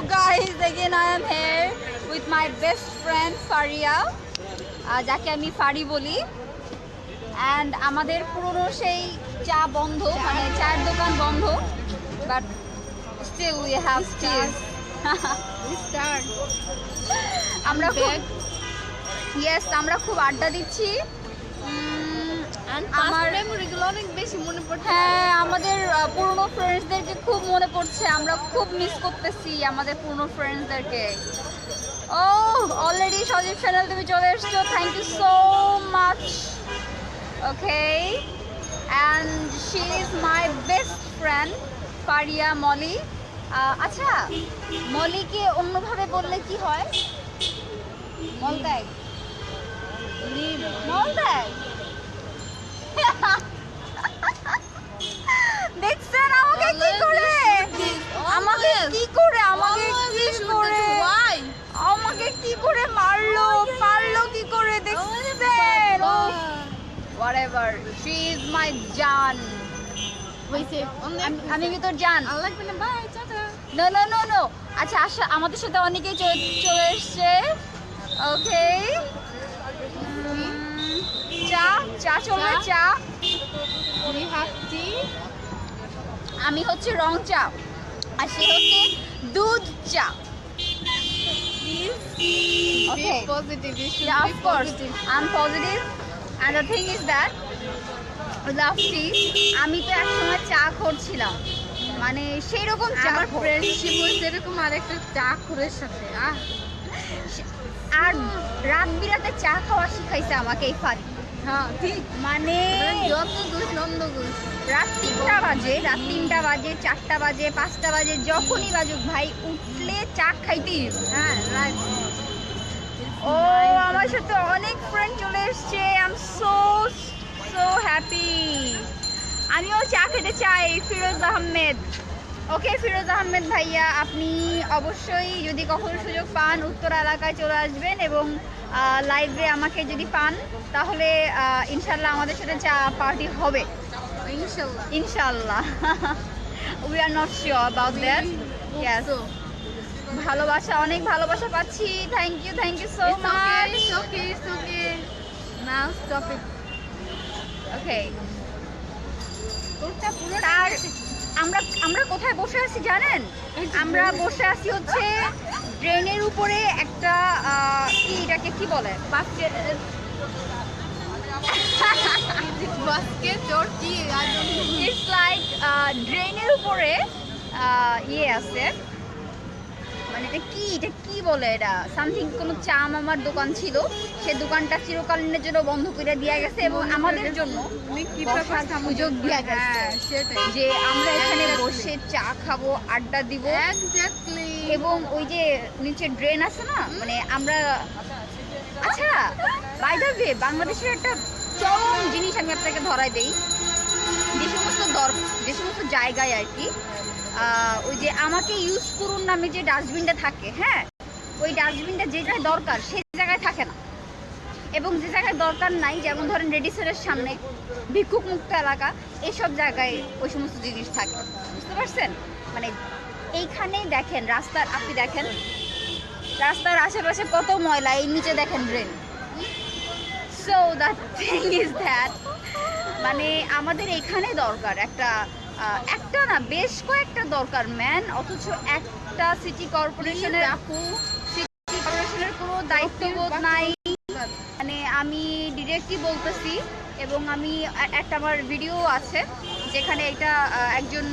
guys, again I am here with my best friend Faria, যাকে আমি ফারি বলি, and আমাদের পুরনো সেই চা বন্ধ, মানে চায়ের দোকান বন্ধ, but still we have cheers. We start. আমরা খুব yes, আমরা খুব আড্ডা দিচ্ছি। আমার মেমোরিগুলো অনেক বেশি মনে পড়ছে। হ্যাঁ, আমাদের পুরনো ফ্রেন্ডসদেরকে খুব মনে পড়ছে, আমরা খুব মিস করতেছি আমাদের পুরনো ফ্রেন্ডসদেরকে। ও অলরেডি সজীব চ্যানেল তুমি চলে এসছো, thank you so much. Okay, and she is my best friend Faria Moli. আচ্ছা, মলিকে অন্যভাবে বললে কি হয়? মলত্যাগ, মলত্যাগ। দেখছেন আমাকে কি করে, আমাকে কি করে, আমাকে কি করে, আমাকে কি করে মারলো, পারলো কি করে, দেখছেন? whatever, she is my জান। আমি কি তোর জান? no no no no। আচ্ছা আচ্ছা, আমাদের সাথে অনেকেই চলে এসছে। ওকে, চা চা চলবে, চা। আমি হচ্ছে রং চা আর সে হচ্ছে দুধ চা। Okay. Positive. You should Yeah, be of course. positive. I'm positive. And the thing is that love tea, আমি তো একসময় চা করছিলাম, মানে সেই রকম চা। আমার ফ্রেন্ডশিপ হয়েছে এরকম আরেকটা চা খোরের সাথে। আর রাত বিরাতে চা খাওয়া শিখাইছে আমাকে এই ফারি। হ্যাঁ ঠিক, মানে যত ঘুষ নন্দ ঘুষ। রাত 3টা বাজে, রাত 3টা বাজে, 4টা বাজে, 5টা বাজে, যখনই বাজুক ভাই উঠলে চা খাইতেই হবে। হ্যাঁ রাইট। ও আমার সাথে অনেক ফ্রেন্ড চলে এসছে, I am so so happy. আমিও চা খেতে চাই। ফিরোজ আহমেদ, ওকে ফিরোজ আহমেদ ভাইয়া, আপনি অবশ্যই যদি কখনো সুযোগ পান উত্তরা এলাকায় চলে আসবেন এবং লাইভে আমাকে যদি পান তাহলে ইনশাল্লাহ আমাদের সাথে চা পার্টি হবে ইনশাআল্লাহ ইনশাল্লাহ। We are not sure about that. Yes, ভালোবাসা, অনেক ভালোবাসা পাচ্ছি। Thank you so much. Okay. Now stop it. Okay, আর আমরা কোথায় বসে আছি জানেন? আমরা বসে আছি হচ্ছে ড্রেনের উপরে একটা কি, এটাকে কি বলে, বাস্কেট or কি, I don't know. It's like ড্রেনের উপরে ইয়ে আছে, মানে এটা কি বলে, এটা সামথিং কোনো চা মামার দোকান ছিল, সে দোকানটা চিরকালীনের জন্য বন্ধ করে দেওয়া গেছে এবং আমাদের জন্য বসার সুযোগ দেওয়া গেছে যে আমরা এখানে বসে চা খাবো, আড্ডা দিব। Exactly. এবং ওই যে নিচে ড্রেন আছে না, মানে আমরা, আচ্ছা বাই দ্য ওয়ে, বাংলাদেশের একটা চরম জিনিস আমি আপনাকে ধরাই দেই। যে সমস্ত জায়গায় আর কি ওই যে আমাকে ইউজ করুন নামে যে ডাস্টবিনটা থাকে, হ্যাঁ, ওই ডাস্টবিনটা যে জায়গায় দরকার সেই জায়গায় থাকে না, এবং যে জায়গায় দরকার নাই, যেমন ধরেন রেডিসেলের সামনে, ভিক্ষুক মুক্ত এলাকা, এইসব জায়গায় ওই সমস্ত জিনিস থাকে, বুঝতে পারছেন? মানে এইখানেই দেখেন রাস্তার, আপনি দেখেন রাস্তার আশেপাশে কত ময়লা, এই নিচে দেখেন drain. So the thing is that, মানে আমাদের এখানে দরকার একটা না বেশ কয়েকটা দরকার ম্যান, অথচ একটা সিটি কর্পোরেশনের কোনো দায়িত্ববোধ নাই। মানে আমি ডিরেক্টলি বলতেছি, এবং আমি একটা আমার ভিডিও আছে যেখানে এটা একজন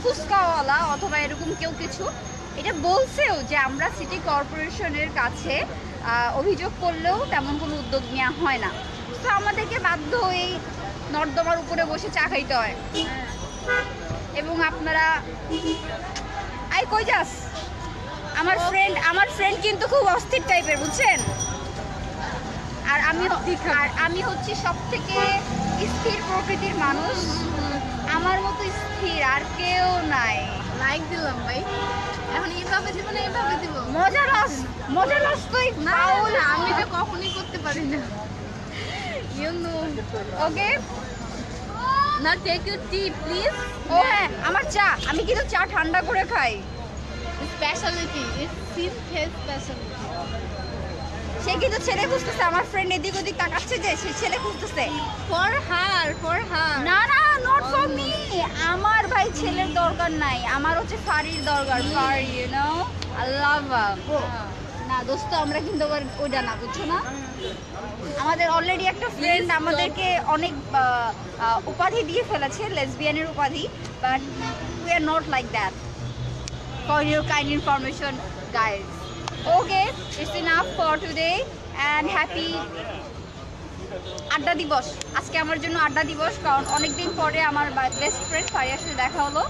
ফুচকাওয়ালা অথবা এরকম কেউ কিছু এটা বলছেও যে আমরা সিটি কর্পোরেশনের কাছে অভিযোগ করলেও তেমন কোনো উদ্যোগ নেওয়া হয় না। তো আমাদেরকে বাধ্য হয়ে নর্দমার উপরে বসে চা খাইতে হয়। এবং আপনারা কই যাস? আমার ফ্রেন্ড কিন্তু খুব অস্থির টাইপের, বুঝছেন? আর আমি হচ্ছে সব থেকে স্থির প্রকৃতির মানুষ, আমার মতো স্থির আর কেউ নাই। লাইক দিলাম ভাই, এখন এইভাবে দিব না এইভাবে দিব? মজা লস তুই ফাউল। আমি তো কখনোই করতে পারি না। You know. Okay, Now take your tea, please. ও হ্যাঁ, আমার চা, আমি কিন্তু চা ঠান্ডা করে খাই। Speciality is sin has speciality. সে কিন্তু ছেলে খুঁজতেছে, আমার ফ্রেন্ড এদিক ওদিক তাকাচ্ছে যে সে ছেলে খুঁজতেছে। ফর হার না না, নট ফর মি। আমার ভাই ছেলের দরকার নাই, আমার হচ্ছে ফারির দরকার। ফারি, ইউ নো, আই লাভ না দোস্ত, আমরা কিন্তু আবার ওইটা না, বুঝছো না? আমাদের অলরেডি একটা ফ্রেন্ড আমাদেরকে অনেক উপাধি দিয়ে ফেলেছে, লেসবিয়ানের উপাধি, but we are not like that. For your kind information guys. Okay, it's enough for today and happy আড্ডা দিবস। আজকে আমার জন্য আড্ডা দিবস, কারণ অনেকদিন পরে আমার বেস্ট ফ্রেন্ড ফারিয়ার সাথে দেখা হলো।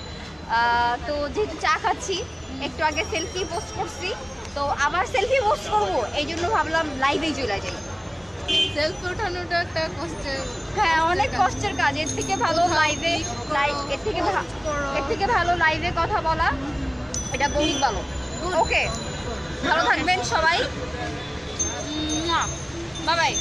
তো যেহেতু চা খাচ্ছি, একটু আগে সেলফি পোস্ট করছি, তো আবার সেলফি পোস্ট করবো, এই জন্য ভাবলাম লাইভেই চলে যাই। সেলফি ওঠানোটা একটা কষ্টের, হ্যাঁ অনেক কষ্টের কাজ। এর থেকে ভালো লাইভে, এর থেকে ভালো লাইভে কথা বলা, এটা বহুত ভালো। ওকে, ভালো থাকবেন সবাই, বাই বাই।